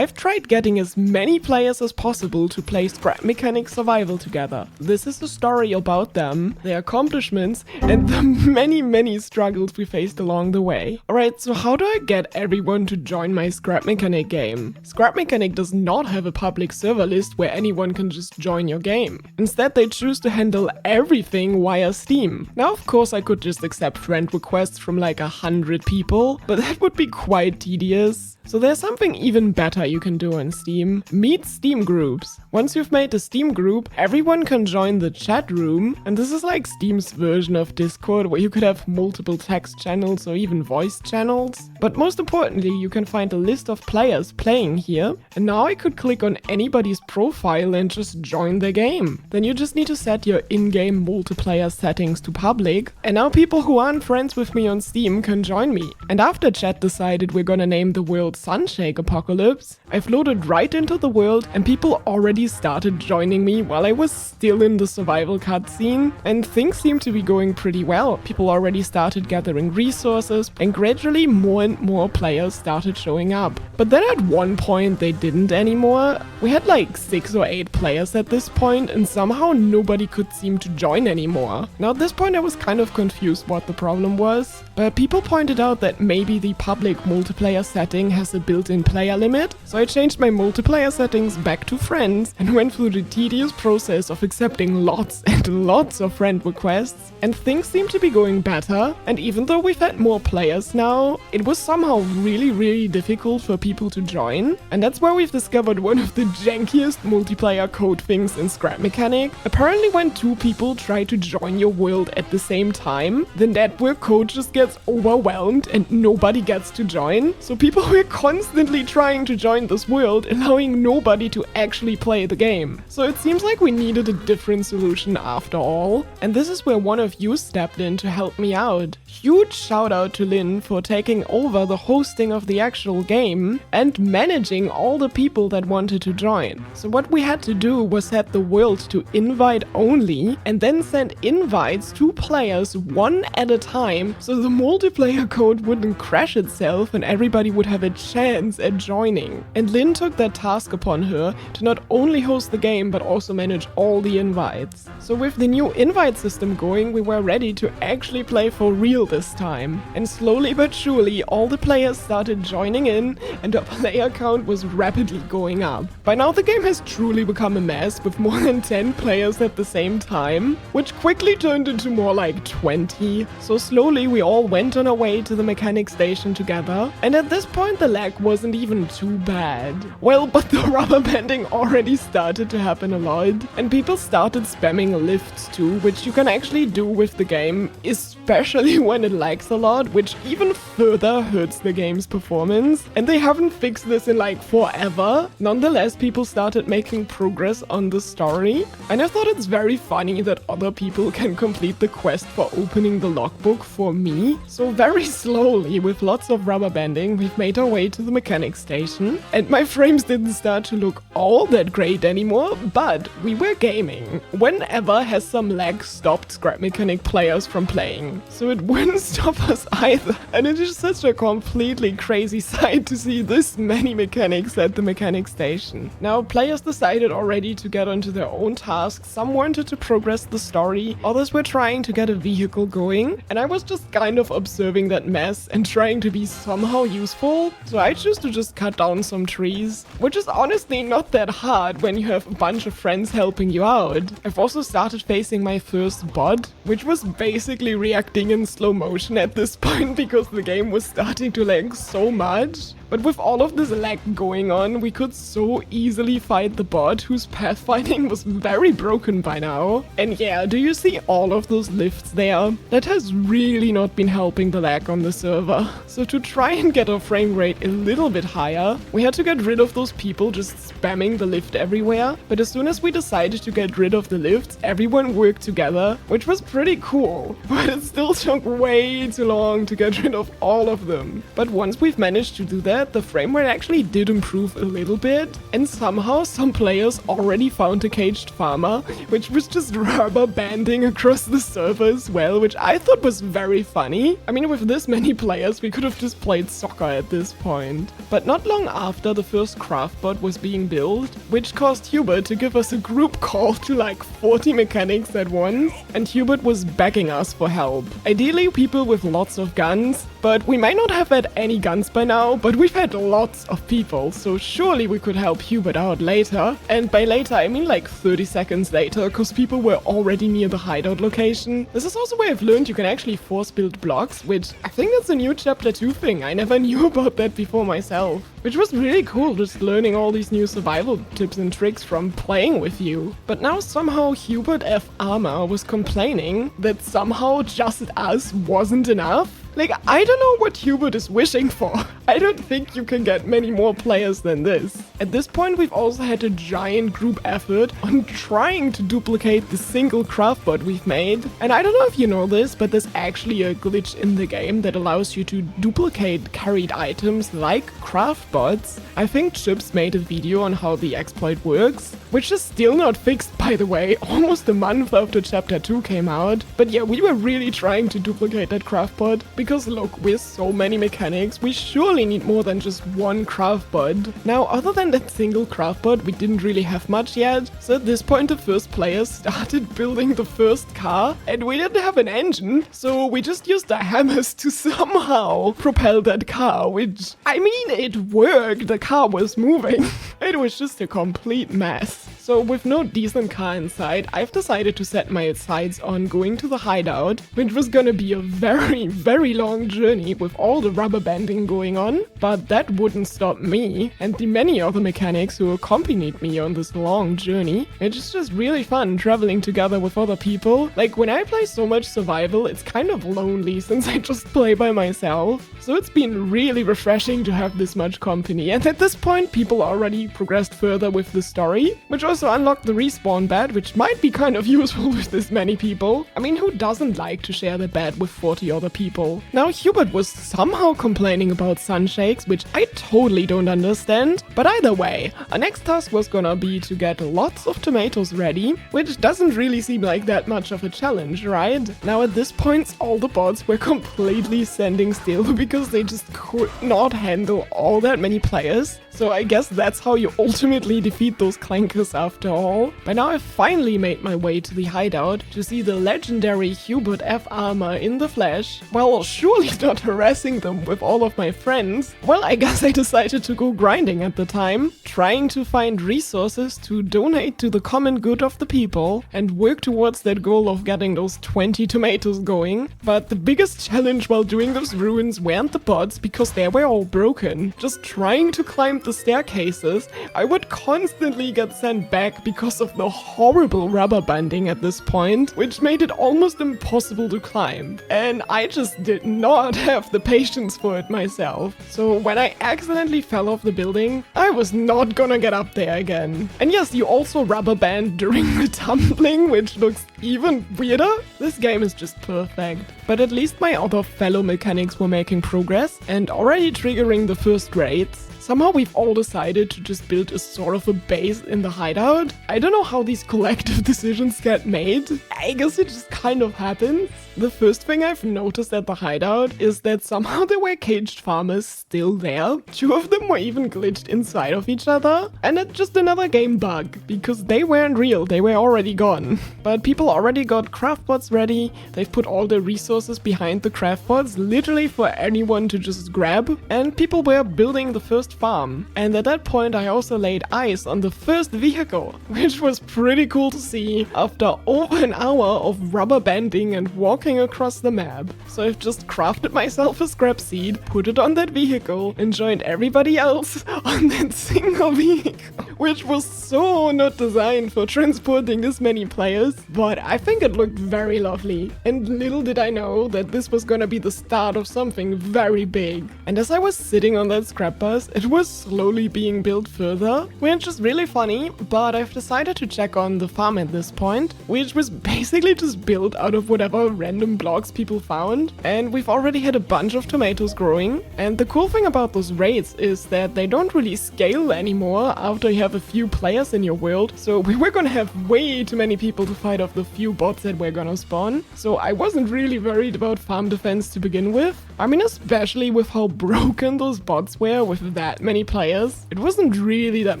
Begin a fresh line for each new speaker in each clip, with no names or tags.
I've tried getting as many players as possible to play Scrap Mechanic Survival together. This is a story about them, their accomplishments, and the many struggles we faced along the way. Alright, so how do I get everyone to join my Scrap Mechanic game? Scrap Mechanic does not have a public server list where anyone can just join your game. Instead, they choose to handle everything via Steam. Now, of course, I could just accept friend requests from like 100 people, but that would be quite tedious. So there's something even better you can do on Steam. Meet Steam groups. Once you've made a Steam group, everyone can join the chat room, and this is like Steam's version of Discord, where you could have multiple text channels or even voice channels. But most importantly, you can find a list of players playing here, and now I could click on anybody's profile and just join the game. Then you just need to set your in-game multiplayer settings to public, and now people who aren't friends with me on Steam can join me. And after chat decided we're gonna name the world Sunshake Apocalypse, I've loaded right into the world and people already started joining me while I was still in the survival cutscene, and things seem to be going pretty well. People already started gathering resources and gradually more and more players started showing up. But then at one point they didn't anymore. We had like 6 or 8 players at this point and somehow nobody could seem to join anymore. Now at this point I was kind of confused what the problem was, but people pointed out that maybe the public multiplayer setting has a built-in player limit, so I changed my multiplayer settings back to friends and went through the tedious process of accepting lots and lots of friend requests, and things seem to be going better. And even though we've had more players now, it was somehow really difficult for people to join, and that's where we've discovered one of the jankiest multiplayer code things in Scrap Mechanic. Apparently when 2 people try to join your world at the same time, the network code just gets overwhelmed and nobody gets to join, so people were constantly trying to join this world, allowing nobody to actually play the game. So it seems like we needed a different solution after all, and this is where one of you stepped in to help me out. Huge shout out to Lynn for taking over the hosting of the actual game and managing all the people that wanted to join. So what we had to do was set the world to invite only and then send invites to players one at a time so the multiplayer code wouldn't crash itself and everybody would have a chance at joining. And Lynn took that task upon her to not only host the game but also manage all the invites. So with the new invite system going, we were ready to actually play for real this time. And slowly but surely all the players started joining in and our player count was rapidly going up. By now the game has truly become a mess with more than 10 players at the same time, which quickly turned into more like 20. So slowly we all went on our way to the mechanic station together, and at this point the lag wasn't even too bad. Well, but the rubber banding already started to happen a lot, and people started spamming lifts too, which you can actually do with the game, especially when it lags a lot, which even further hurts the game's performance, and they haven't fixed this in like forever. Nonetheless, people started making progress on the story, and I thought it's very funny that other people can complete the quest for opening the logbook for me. So very slowly, with lots of rubber banding, we've made our way to the mechanic station, and my frames didn't start to look all that great anymore, but we were gaming. Whenever has some lag stopped Scrap Mechanic players from playing, so it wouldn't stop us either. And it is such a completely crazy sight to see this many mechanics at the mechanic station. Now, players decided already to get onto their own tasks. Some wanted to progress the story, others were trying to get a vehicle going, and I was just kind of observing that mess and trying to be somehow useful. So I chose to just cut down some trees, which is honestly not that hard when you have a bunch of friends helping you out. I've also started facing my first bot, which was basically reacting in slow motion at this point because the game was starting to lag so much. But with all of this lag going on, we could so easily fight the bot, whose pathfinding was very broken by now. And yeah, do you see all of those lifts there? That has really not been helping the lag on the server. So to try and get our frame rate a little bit higher, we had to get rid of those people just spamming the lift everywhere. But as soon as we decided to get rid of the lifts, everyone worked together, which was pretty cool. But it still took way too long to get rid of all of them. But once we've managed to do that, that, the frame rate actually did improve a little bit, and somehow some players already found a caged farmer, which was just rubber banding across the server as well, which I thought was very funny. I mean, with this many players, we could have just played soccer at this point. But not long after, the first craft bot was being built, which caused Hubert to give us a group call to like 40 mechanics at once, and Hubert was begging us for help. Ideally, people with lots of guns, but we might not have had any guns by now, but we've had lots of people, so surely we could help Hubert out later. And by later, I mean like 30 seconds later, because people were already near the hideout location. This is also where I've learned you can actually force build blocks, which I think that's a new chapter 2 thing. I never knew about that before myself. Which was really cool, just learning all these new survival tips and tricks from playing with you. But now somehow Hubert F. Armour was complaining that somehow just us wasn't enough. Like, I don't know what Hubert is wishing for. I don't think you can get many more players than this. At this point, we've also had a giant group effort on trying to duplicate the single craft bot we've made. And I don't know if you know this, but there's actually a glitch in the game that allows you to duplicate carried items like craft bots. I think Chips made a video on how the exploit works, which is still not fixed, by the way, almost a month after chapter 2 came out. But yeah, we were really trying to duplicate that craft bot, because look, with so many mechanics, we surely need more than just one craft bot. Now, other than that single craft bot, we didn't really have much yet, so at this point the first players started building the first car, and we didn't have an engine, so we just used the hammers to somehow propel that car, which, I mean, it worked, the car was moving. It was just a complete mess. So with no decent car in sight, I've decided to set my sights on going to the hideout, which was gonna be a very long journey with all the rubber banding going on, but that wouldn't stop me and the many other mechanics who accompanied me on this long journey. It's just really fun traveling together with other people. Like, when I play so much survival, it's kind of lonely since I just play by myself. So it's been really refreshing to have this much company, and at this point people already progressed further with the story, which also unlocked the respawn bed, which might be kind of useful with this many people. I mean, who doesn't like to share the bed with 40 other people? Now, Hubert was somehow complaining about sun shakes, which I totally don't understand, but either way, our next task was gonna be to get lots of tomatoes ready, which doesn't really seem like that much of a challenge, right? Now, at this point, all the bots were completely standing still because they just could not handle all that many players. So I guess that's how you ultimately defeat those clankers after all. By now I've finally made my way to the hideout to see the legendary Hubert F. Armour in the flesh. Well, surely not harassing them with all of my friends. Well, I guess I decided to go grinding at the time, trying to find resources to donate to the common good of the people and work towards that goal of getting those 20 tomatoes going. But the biggest challenge while doing those ruins weren't the bots, because they were all broken. Just trying to climb the staircases, I would constantly get sent back because of the horrible rubber banding at this point, which made it almost impossible to climb. And I just did not have the patience for it myself. So when I accidentally fell off the building, I was not gonna get up there again. And yes, you also rubber band during the tumbling, which looks even weirder. This game is just perfect. But at least my other fellow mechanics were making progress and already triggering the first raids. Somehow we've all decided to just build a sort of a base in the hideout. I don't know how these collective decisions get made. I guess it just kind of happens. The first thing I've noticed at the hideout is that somehow there were caged farmers still there. 2 of them were even glitched inside of each other. And it's just another game bug, because they weren't real, they were already gone. But people already got craft bots ready. They've put all the resources behind the craft bots, literally for anyone to just grab. And people were building the first farm. And at that point I also laid eyes on the first vehicle, which was pretty cool to see after over an hour of rubber banding and walking across the map. So I've just crafted myself a scrap seed, put it on that vehicle, and joined everybody else on that single vehicle. which was so not designed for transporting this many players, but I think it looked very lovely. And little did I know that this was gonna be the start of something very big. And as I was sitting on that scrap bus, it was slowly being built further, which is really funny, but I've decided to check on the farm at this point, which was basically just built out of whatever random blocks people found. And we've already had a bunch of tomatoes growing. And the cool thing about those raids is that they don't really scale anymore after you have a few players in your world. So we were gonna have way too many people to fight off the few bots that we're gonna spawn. So I wasn't really worried about farm defense to begin with. I mean, especially with how broken those bots were with that many players. It wasn't really that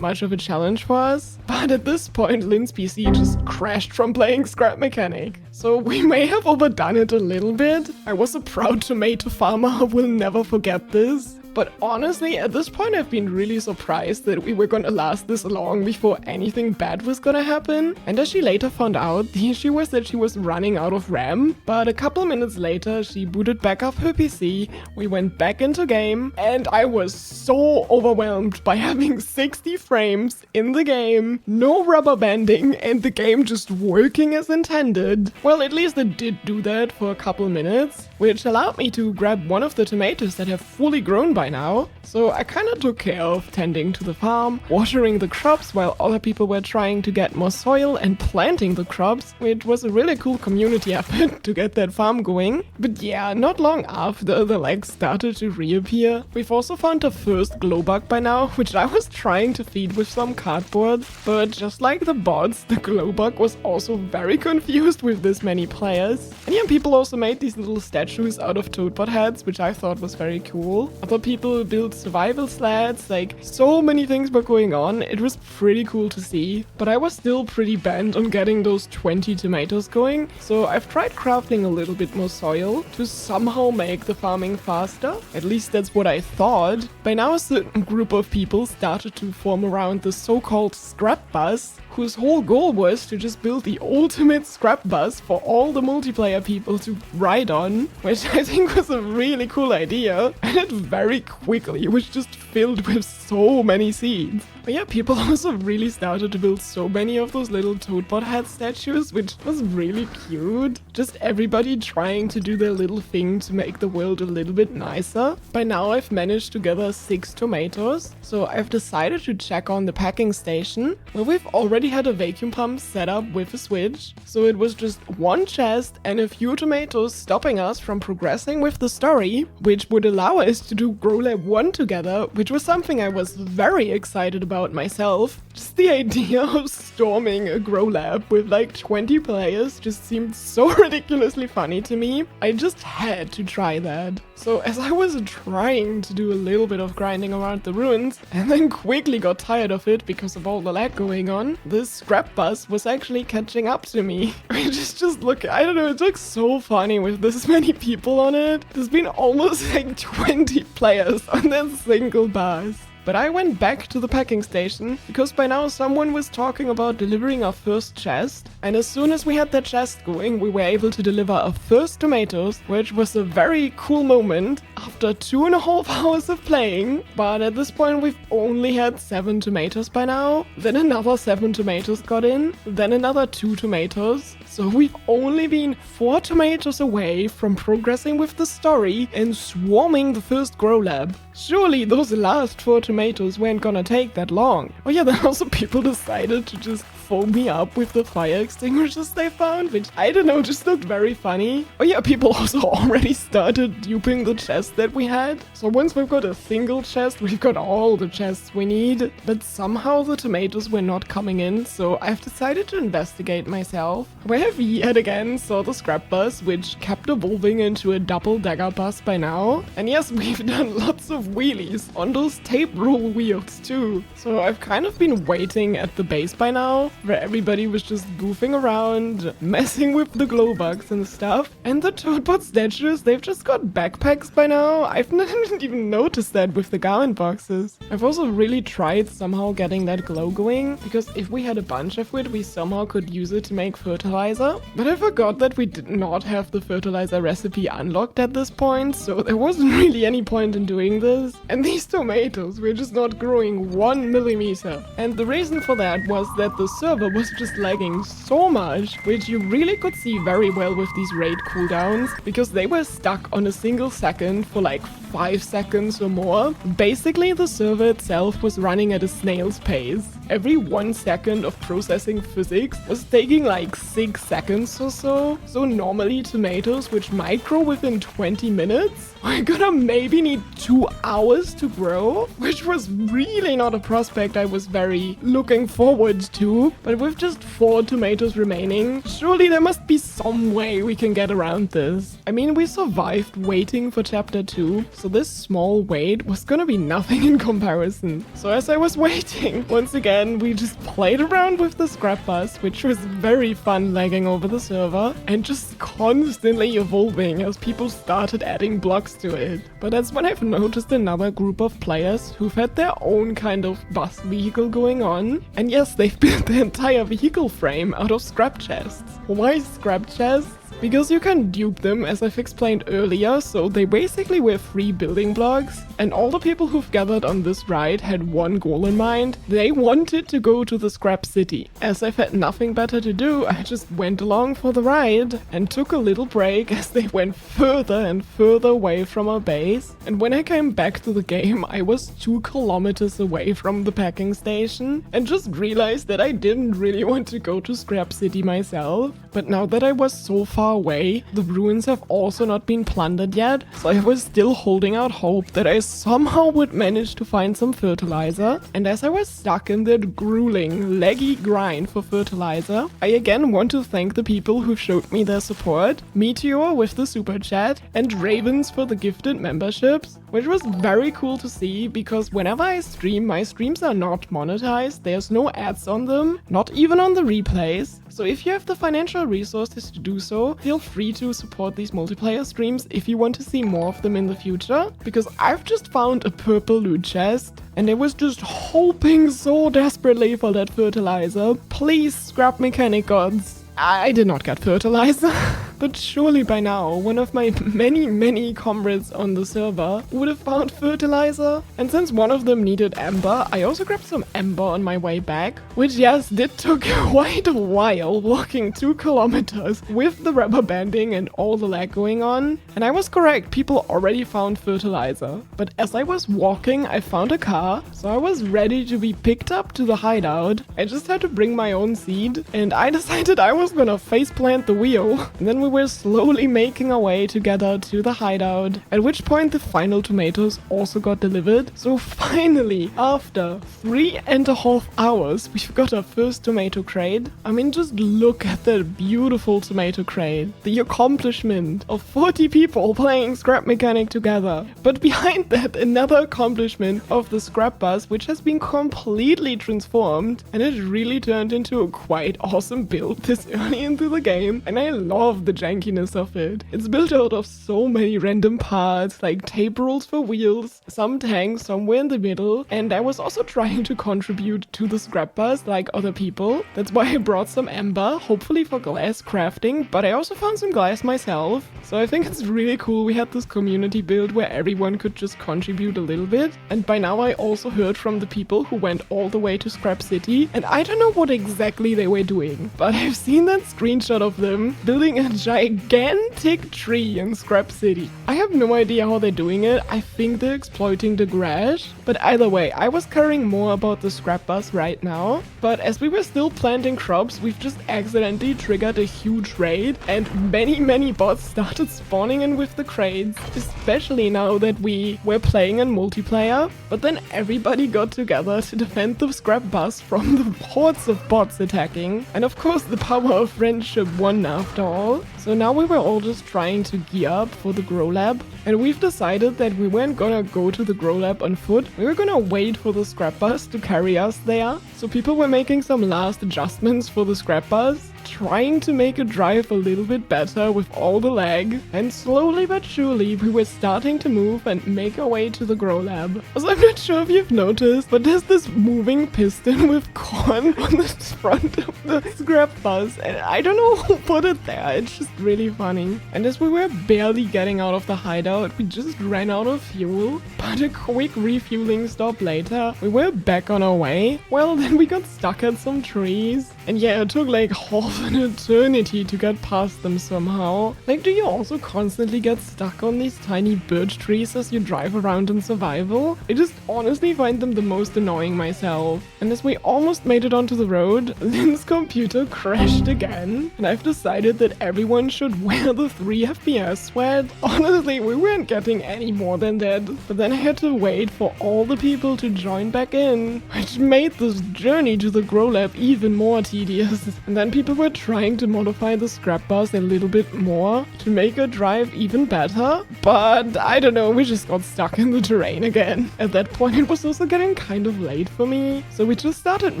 much of a challenge for us. But at this point, Lynn's PC just crashed from playing Scrap Mechanic. So we may have overdone it a little bit. I was a proud tomato farmer, will never forget this. But honestly, at this point I've been really surprised that we were gonna last this long before anything bad was gonna happen. And as she later found out, the issue was that she was running out of RAM. But a couple minutes later, she booted back up her PC, we went back into game, and I was so overwhelmed by having 60 frames in the game, no rubber banding, and the game just working as intended. Well, at least it did do that for a couple minutes, which allowed me to grab one of the tomatoes that have fully grown by now. So I kind of took care of tending to the farm, watering the crops while other people were trying to get more soil and planting the crops, which was a really cool community effort to get that farm going. But yeah, not long after, the legs started to reappear. We've also found the first glow bug by now, which I was trying to feed with some cardboard, but just like the bots, the glow bug was also very confused with this many players. And yeah, people also made these little statues out of toadbot heads, which I thought was very cool. Other people built survival sleds, like so many things were going on. It was pretty cool to see, but I was still pretty bent on getting those 20 tomatoes going, so I've tried crafting a little bit more soil to somehow make the farming faster. At least that's what I thought. By now a certain group of people started to form around the so-called scrap bus, whose whole goal was to just build the ultimate scrap bus for all the multiplayer people to ride on, which I think was a really cool idea, and it very quickly was just filled with so many seeds. But yeah, people also really started to build so many of those little toadbot head statues, which was really cute. Just everybody trying to do their little thing to make the world a little bit nicer. By now I've managed to gather 6 tomatoes, so I've decided to check on the packing station, where we've already had a vacuum pump set up with a switch. So it was just one chest and a few tomatoes stopping us from progressing with the story, which would allow us to do Grow Lab 1 together, which was something I was very excited about myself. Just the idea of storming a Grow Lab with like 20 players just seemed so ridiculously funny to me. I just had to try that. So as I was trying to do a little bit of grinding around the ruins, and then quickly got tired of it because of all the lag going on, this scrap bus was actually catching up to me. Which is just I don't know, it looks so funny with this many people on it. There's been almost like 20 players on that single bus. But I went back to the packing station because by now someone was talking about delivering our first chest, and as soon as we had that chest going, we were able to deliver our first tomatoes, which was a very cool moment after 2.5 hours of playing. But at this point we've only had 7 tomatoes by now, then another 7 tomatoes got in, then another 2 tomatoes. So we've only been 4 tomatoes away from progressing with the story and swarming the first Grow Lab. Surely those last 4 tomatoes weren't gonna take that long. Oh yeah, then also people decided to just foam me up with the fire extinguishers they found, which I don't know, just looked very funny. Oh yeah, people also already started duping the chest that we had. So once we've got a single chest, we've got all the chests we need. But somehow the tomatoes were not coming in, so I've decided to investigate myself. We have yet again saw the scrap bus, which kept evolving into a double dagger bus by now. And yes, we've done lots of wheelies on those tape rule wheels too. So I've kind of been waiting at the base by now, where everybody was just goofing around, messing with the glow bugs and stuff. And the Toadbot statues, they've just got backpacks by now. I've not even noticed that with the garment boxes. I've also really tried somehow getting that glow going, because if we had a bunch of it, we somehow could use it to make fertilizer. But I forgot that we did not have the fertilizer recipe unlocked at this point, so there wasn't really any point in doing this. And these tomatoes were just not growing 1 millimeter. And the reason for that was that the server was just lagging so much, which you really could see very well with these raid cooldowns, because they were stuck on a single second for like 5 seconds or more. Basically, the server itself was running at a snail's pace. Every 1 second of processing physics was taking like 6 seconds or so. So normally tomatoes, which might grow within 20 minutes, are gonna maybe need 2 hours to grow, which was really not a prospect I was very looking forward to. But with just 4 tomatoes remaining, surely there must be some way we can get around this. I mean, we survived waiting for chapter 2, so this small wait was gonna be nothing in comparison. So as I was waiting, once again, we just played around with the scrap bus, which was very fun lagging over the server, and just constantly evolving as people started adding blocks to it. But that's when I've noticed another group of players who've had their own kind of bus vehicle going on. And yes, they've built the entire vehicle frame out of scrap chests. Why scrap chests? Because you can dupe them, as I've explained earlier, so they basically were free building blocks, and all the people who've gathered on this ride had one goal in mind. They wanted to go to the Scrap City. As I've had nothing better to do, I just went along for the ride and took a little break as they went further and further away from our base. And when I came back to the game, I was 2 kilometers away from the packing station and just realized that I didn't really want to go to Scrap City myself. But now that I was so far away, the ruins have also not been plundered yet, so I was still holding out hope that I somehow would manage to find some fertilizer. And as I was stuck in that grueling, laggy grind for fertilizer, I again want to thank the people who showed me their support, Meteor with the super chat, and Ravens for the gifted memberships, which was very cool to see, because whenever I stream, my streams are not monetized, there's no ads on them, not even on the replays. So if you have the financial resources to do so, feel free to support these multiplayer streams if you want to see more of them in the future, because I've just found a purple loot chest and I was just hoping so desperately for that fertilizer. Please, scrap mechanic gods. I did not get fertilizer. But surely by now, one of my many comrades on the server would have found fertilizer. And since one of them needed ember, I also grabbed some ember on my way back, which yes, did took quite a while, walking 2 kilometers with the rubber banding and all the lag going on. And I was correct, people already found fertilizer. But as I was walking, I found a car, so I was ready to be picked up to the hideout. I just had to bring my own seed, and I decided I was gonna faceplant the wheel. And then we were slowly making our way together to the hideout, at which point the final tomatoes also got delivered. So finally, after 3.5 hours, we've got our first tomato crate. I mean, just look at that beautiful tomato crate. The accomplishment of 40 people playing Scrap Mechanic together. But behind that, another accomplishment of the scrap bus, which has been completely transformed, and it really turned into a quite awesome build this early into the game, and I love the jankiness of it. It's built out of so many random parts, like tape rolls for wheels, some tanks somewhere in the middle, and I was also trying to contribute to the scrap bus like other people. That's why I brought some ember, hopefully for glass crafting, but I also found some glass myself. So I think it's really cool we had this community build where everyone could just contribute a little bit. And by now I also heard from the people who went all the way to Scrap City, and I don't know what exactly they were doing, but I've seen that screenshot of them building a gigantic tree in Scrap City. I have no idea how they're doing it. I think they're exploiting the garage. But either way, I was caring more about the scrap bus right now. But as we were still planting crops, we've just accidentally triggered a huge raid, and many bots started spawning in with the crates, especially now that we were playing in multiplayer. But then everybody got together to defend the scrap bus from the hordes of bots attacking. And of course the power of friendship won after all. So now we were all just trying to gear up for the grow lab, and we've decided that we weren't gonna go to the grow lab on foot. We were gonna wait for the scrap bus to carry us there. So people were making some last adjustments for the scrap bus, trying to make it drive a little bit better with all the lag, and slowly but surely we were starting to move and make our way to the grow lab. So I'm not sure if you've noticed, but there's this moving piston with corn on the front of the scrap bus, and I don't know who put it there. It's just really funny. And as we were barely getting out of the hideout, we just ran out of fuel, but a quick refueling stop later, we were back on our way. Well, then we got stuck at some trees, and yeah, it took like half an eternity to get past them somehow. Like, do you also constantly get stuck on these tiny birch trees as you drive around in survival? I just honestly find them the most annoying myself. And as we almost made it onto the road, Lynn's computer crashed again, and I've decided that everyone should wear the 3 FPS sweat. Honestly, we weren't getting any more than that, but then I had to wait for all the people to join back in, which made this journey to the grow lab even more tedious. And then people were trying to modify the scrap bus a little bit more to make it drive even better, but I don't know, we just got stuck in the terrain again. At that point it was also getting kind of late for me, so we just started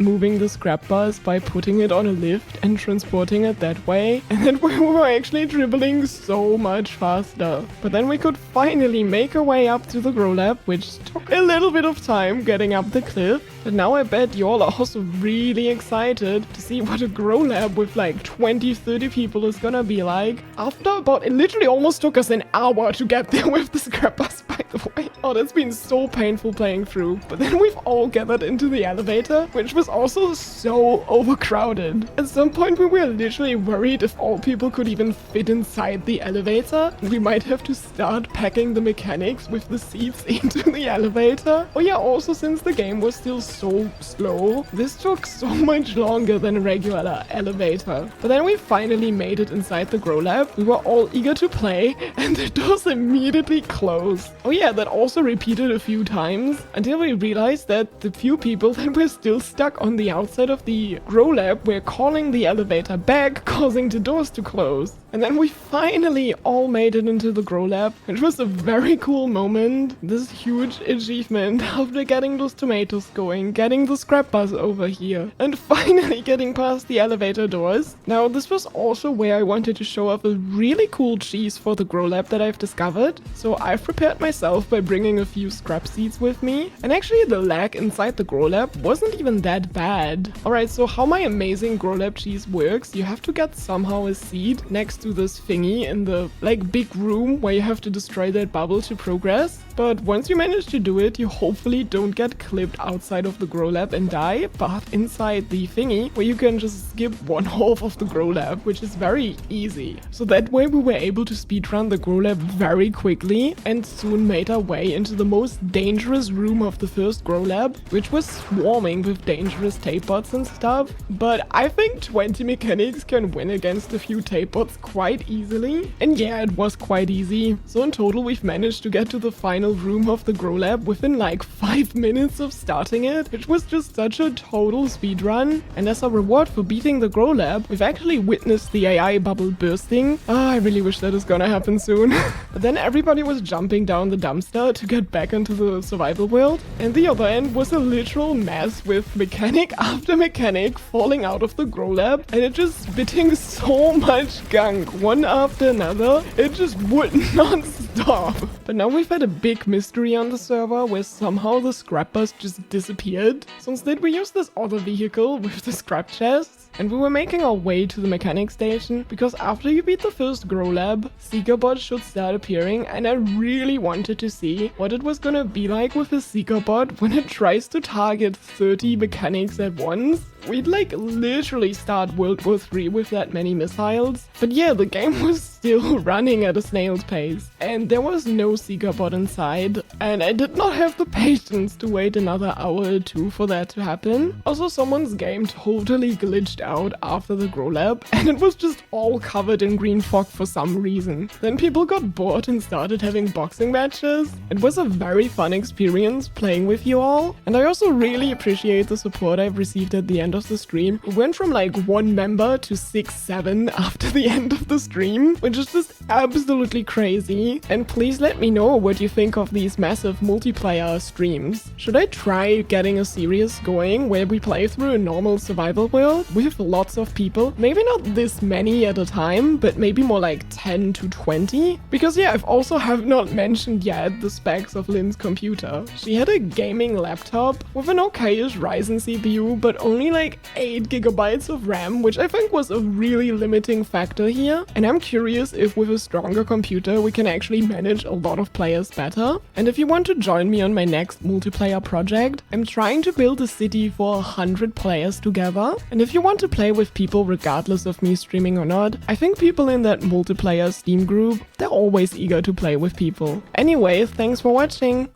moving the scrap bus by putting it on a lift and transporting it that way, and then we were actually dribbling so much faster. But then we could finally make our way up to the grow lab, which took a little bit of time getting up the cliff. But now I bet you all are also really excited to see what a grow lab with like 20-30 people is gonna be like. After about, it literally almost took us an hour to get there with the scrap bus, by the way. Oh, that's been so painful playing through. But then we've all gathered into the elevator, which was also so overcrowded. At some point we were literally worried if all people could even fit inside the elevator. We might have to start packing the mechanics with the seats into the elevator. Oh yeah, also since the game was still so slow, this took so much longer than a regular elevator. But then we finally made it inside the grow lab. We were all eager to play, and the doors immediately closed. Oh yeah, that also repeated a few times until we realized that the few people that were still stuck on the outside of the grow lab were calling the elevator back, causing the doors to close. And then we finally all made it into the grow lab, which was a very cool moment. This huge achievement after getting those tomatoes going, getting the scrap bus over here, and finally getting past the elevator doors. Now, this was also where I wanted to show off a really cool cheese for the grow lab that I've discovered. So I've prepared myself by bringing a few scrap seeds with me, and actually the lag inside the grow lab wasn't even that bad. Alright, so how my amazing grow lab cheese works, you have to get somehow a seed next to this thingy in the like big room where you have to destroy that bubble to progress. But once you manage to do it, you hopefully don't get clipped outside of the grow lab and die, but inside the thingy where you can just skip 1/2 of the grow lab, which is very easy. So that way we were able to speedrun the grow lab very quickly and soon made our way into the most dangerous room of the first grow lab, which was swarming with dangerous tape bots and stuff. But I think 20 mechanics can win against a few tape bots quite easily. And yeah, it was quite easy. So in total we've managed to get to the final room of the grow lab within like 5 minutes of starting it, which was just such a total speedrun. And as a reward for beating the grow lab, we've actually witnessed the AI bubble bursting. I really wish that is gonna happen soon. But then everybody was jumping down the dumpster to get back into the survival world, and the other end was a literal mess with mechanic after mechanic falling out of the grow lab, and it just spitting so much gunk one after another. It just would not stop. But now we've had a big mystery on the server where somehow the scrap bus just disappeared. So instead we used this other vehicle with the scrap chests, and we were making our way to the mechanic station because after you beat the first grow lab, seeker bots should start appearing, and I really wanted to see what it was gonna be like with a seeker bot when it tries to target 30 mechanics at once. We'd like literally start World War III with that many missiles. But yeah, the game was still running at a snail's pace. And there was no seeker bot inside, and I did not have the patience to wait another hour or two for that to happen. Also, someone's game totally glitched out after the grow lab, and it was just all covered in green fog for some reason. Then people got bored and started having boxing matches. It was a very fun experience playing with you all, and I also really appreciate the support I've received at the end of the stream. We went from like 1 member to 6, 7 after the end of the stream, which is just absolutely crazy. And please let me know what you think of these massive multiplayer streams. Should I try getting a series going where we play through a normal survival world with lots of people? Maybe not this many at a time, but maybe more like 10 to 20? Because yeah, I've also have not mentioned yet the specs of Lynn's computer. She had a gaming laptop with an okayish Ryzen CPU, but only like 8 GB of RAM, which I think was a really limiting factor here. And I'm curious if with a stronger computer we can actually manage a lot of players better. And if you want to join me on my next multiplayer project, I'm trying to build a city for 100 players together. And if you want to play with people regardless of me streaming or not, I think people in that multiplayer Steam group, they're always eager to play with people. Anyway, thanks for watching!